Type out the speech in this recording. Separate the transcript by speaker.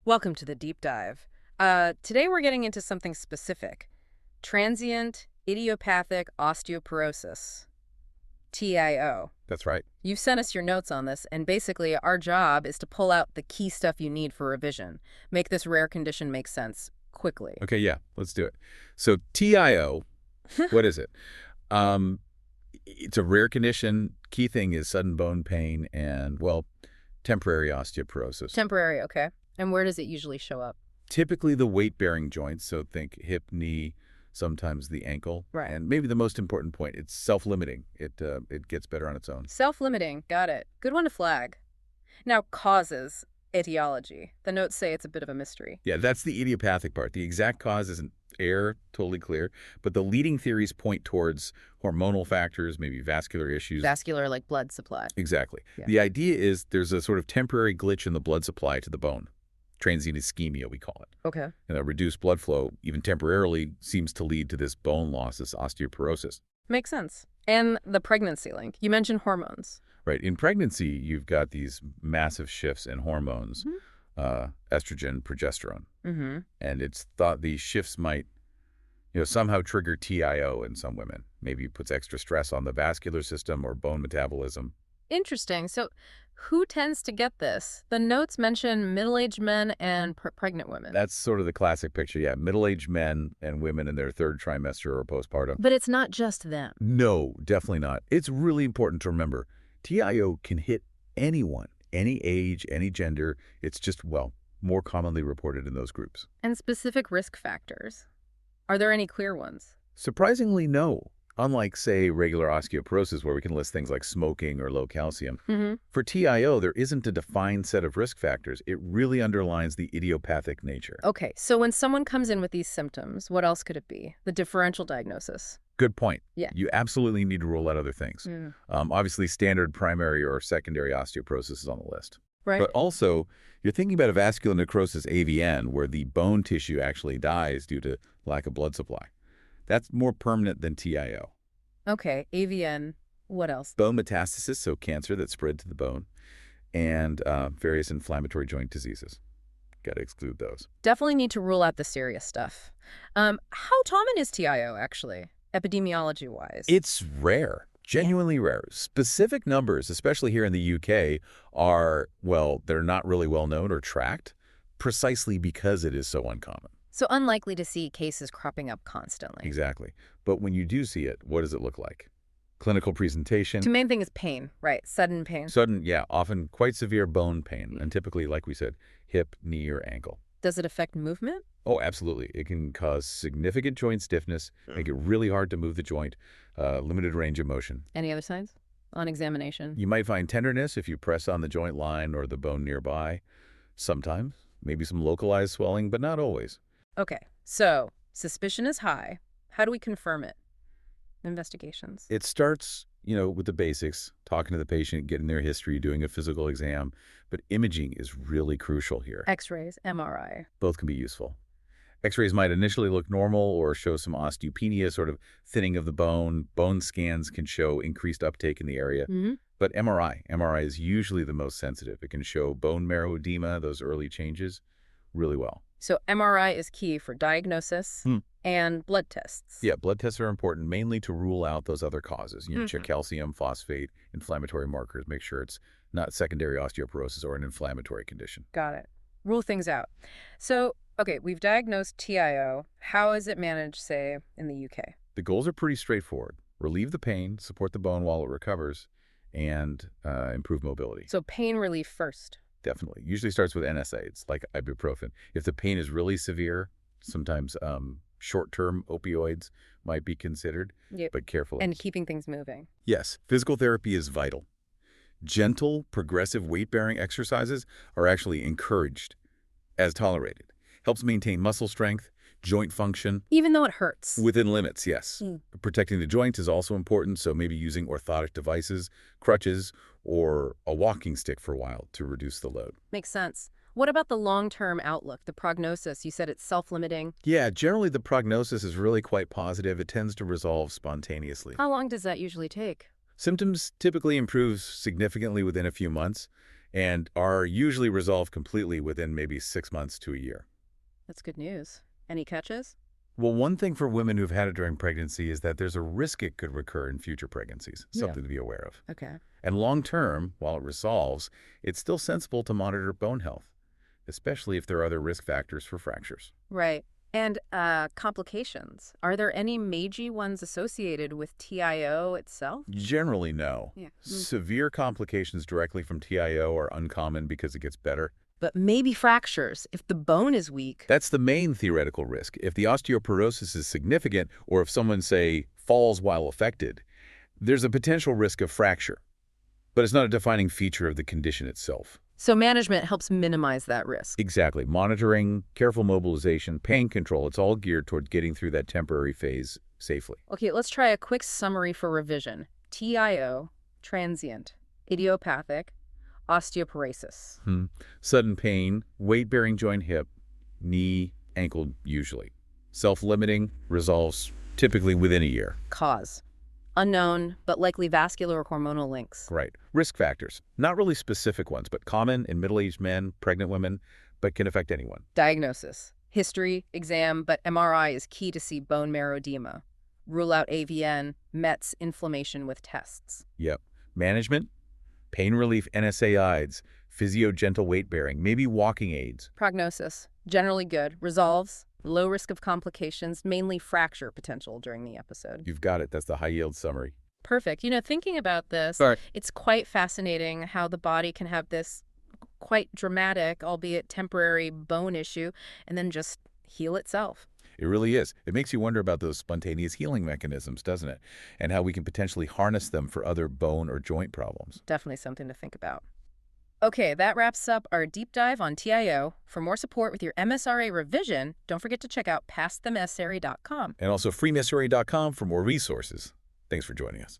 Speaker 1: Welcome to the deep dive. Today we're getting into something specific. Transient idiopathic osteoporosis. TIO.
Speaker 2: That's right.
Speaker 1: You've sent us your notes on this, and basically our job is to pull out the key stuff you need for revision. Make this rare condition make sense quickly.
Speaker 2: Okay, yeah, let's do it. So TIO, what is it? It's a rare condition. Key thing is sudden bone pain and, well, temporary osteoporosis.
Speaker 1: Temporary, okay. And where does it usually show up?
Speaker 2: Typically the weight-bearing joints, so think hip, knee, sometimes the ankle.
Speaker 1: Right.
Speaker 2: And maybe the most important point, it's self-limiting. It gets better on its own.
Speaker 1: Self-limiting, got it. Good one to flag. Now, causes, etiology. The notes say it's a bit of a mystery.
Speaker 2: Yeah, that's the idiopathic part. The exact cause isn't totally clear, but the leading theories point towards hormonal factors, maybe vascular issues.
Speaker 1: Vascular, like blood supply.
Speaker 2: Exactly.
Speaker 1: Yeah.
Speaker 2: The idea is there's a sort of temporary glitch in the blood supply to the bone. Transient ischemia, we call it.
Speaker 1: Okay.
Speaker 2: And a reduced blood flow, even temporarily, seems to lead to this bone loss, this osteoporosis.
Speaker 1: Makes sense. And the pregnancy link. You mentioned hormones.
Speaker 2: Right. In pregnancy, you've got these massive shifts in hormones, estrogen, progesterone. And it's thought these shifts might, somehow trigger TIO in some women. Maybe it puts extra stress on the vascular system or bone metabolism.
Speaker 1: Interesting. So who tends to get this? The notes mention middle-aged men and pregnant women.
Speaker 2: That's sort of the classic picture, yeah. Middle-aged men and women in their third trimester or postpartum.
Speaker 1: But it's not just them.
Speaker 2: No, definitely not. It's really important to remember. TIO can hit anyone, any age, any gender. It's just, well, more commonly reported in those groups.
Speaker 1: And specific risk factors. Are there any clear ones?
Speaker 2: Surprisingly, no. Unlike, say, regular osteoporosis, where we can list things like smoking or low calcium, for TIO, there isn't a defined set of risk factors. It really underlines the idiopathic nature.
Speaker 1: Okay, so when someone comes in with these symptoms, what else could it be? The differential diagnosis.
Speaker 2: Good point.
Speaker 1: Yeah.
Speaker 2: You absolutely need to rule out other things. Obviously, standard primary or secondary osteoporosis is on the list.
Speaker 1: Right.
Speaker 2: But also, you're thinking about a vascular necrosis AVN, where the bone tissue actually dies due to lack of blood supply. That's more permanent than TIO.
Speaker 1: Okay, AVN. What else?
Speaker 2: Bone metastasis, so cancer that spread to the bone, and various inflammatory joint diseases. Got to exclude those.
Speaker 1: Definitely need to rule out the serious stuff. How common is TIO, actually, epidemiology-wise?
Speaker 2: It's rare. Genuinely rare. Specific numbers, especially here in the UK, are, well, they're not really well known or tracked, precisely because it is so uncommon.
Speaker 1: So unlikely to see cases cropping up constantly.
Speaker 2: Exactly. But when you do see it, what does it look like? Clinical presentation.
Speaker 1: The main thing is pain, right? Sudden pain.
Speaker 2: Sudden, yeah, often quite severe bone pain, and typically, like we said, hip, knee, or ankle.
Speaker 1: Does it affect movement?
Speaker 2: Oh, absolutely. It can cause significant joint stiffness, make it really hard to move the joint, limited range of motion.
Speaker 1: Any other signs on examination?
Speaker 2: You might find tenderness if you press on the joint line or the bone nearby. Sometimes, maybe some localized swelling, but not always.
Speaker 1: Okay, so suspicion is high. How do we confirm it? Investigations.
Speaker 2: It starts, with the basics, talking to the patient, getting their history, doing a physical exam. But imaging is really crucial here.
Speaker 1: X-rays, MRI.
Speaker 2: Both can be useful. X-rays might initially look normal or show some osteopenia, sort of thinning of the bone. Bone scans can show increased uptake in the area. But MRI is usually the most sensitive. It can show bone marrow edema, those early changes, really well.
Speaker 1: So MRI is key for diagnosis and blood tests.
Speaker 2: Yeah, blood tests are important mainly to rule out those other causes. Check calcium, phosphate, inflammatory markers, make sure it's not secondary osteoporosis or an inflammatory condition.
Speaker 1: Got it. Rule things out. So, okay, we've diagnosed TIO. How is it managed, say, in the UK?
Speaker 2: The goals are pretty straightforward. Relieve the pain, support the bone while it recovers, and improve mobility.
Speaker 1: So pain relief first.
Speaker 2: Definitely. Usually starts with NSAIDs, like ibuprofen. If the pain is really severe, sometimes short-term opioids might be considered, but carefully.
Speaker 1: And keeping things moving.
Speaker 2: Yes, physical therapy is vital. Gentle, progressive weight-bearing exercises are actually encouraged as tolerated. Helps maintain muscle strength, joint function.
Speaker 1: Even though it hurts.
Speaker 2: Within limits, yes. Protecting the joints is also important, so maybe using orthotic devices, crutches, or a walking stick for a while to reduce the load.
Speaker 1: Makes sense. What about the long-term outlook, the prognosis? You said it's self-limiting.
Speaker 2: Yeah, generally the prognosis is really quite positive. It tends to resolve spontaneously.
Speaker 1: How long does that usually take?
Speaker 2: Symptoms typically improve significantly within a few months, and are usually resolved completely within maybe 6 months to a year.
Speaker 1: That's good news. Any catches?
Speaker 2: Well, one thing for women who've had it during pregnancy is that there's a risk it could recur in future pregnancies, something to be aware of.
Speaker 1: Okay.
Speaker 2: And long-term, while it resolves, it's still sensible to monitor bone health, especially if there are other risk factors for fractures.
Speaker 1: Right. And complications. Are there any Meiji ones associated with TIO itself?
Speaker 2: Generally, no.
Speaker 1: Yeah.
Speaker 2: Severe complications directly from TIO are uncommon because it gets better.
Speaker 1: But maybe fractures if the bone is weak.
Speaker 2: That's the main theoretical risk. If the osteoporosis is significant, or if someone, say, falls while affected, there's a potential risk of fracture. But it's not a defining feature of the condition itself.
Speaker 1: So management helps minimize that risk.
Speaker 2: Exactly. Monitoring, careful mobilization, pain control, it's all geared toward getting through that temporary phase safely.
Speaker 1: Okay, let's try a quick summary for revision. TIO, transient, idiopathic, osteoporosis.
Speaker 2: Sudden pain, weight-bearing joint hip, knee, ankle usually. Self-limiting, resolves typically within a year.
Speaker 1: Cause. Unknown, but likely vascular or hormonal links.
Speaker 2: Right. Risk factors. Not really specific ones, but common in middle-aged men, pregnant women, but can affect anyone.
Speaker 1: Diagnosis. History, exam, but MRI is key to see bone marrow edema. Rule out AVN, METs, inflammation with tests.
Speaker 2: Yep. Management, pain relief NSAIDs, physio-gentle weight-bearing, maybe walking aids.
Speaker 1: Prognosis. Generally good. Resolves. Low risk of complications, mainly fracture potential during the episode.
Speaker 2: You've got it. That's the high-yield summary.
Speaker 1: Perfect. You know, thinking about this, it's quite fascinating how the body can have this quite dramatic, albeit temporary, bone issue and then just heal itself.
Speaker 2: It really is. It makes you wonder about those spontaneous healing mechanisms, doesn't it? And how we can potentially harness them for other bone or joint problems.
Speaker 1: Definitely something to think about. Okay, that wraps up our deep dive on TIO. For more support with your MSRA revision, don't forget to check out pastthemsra.com.
Speaker 2: And also freemsra.com for more resources. Thanks for joining us.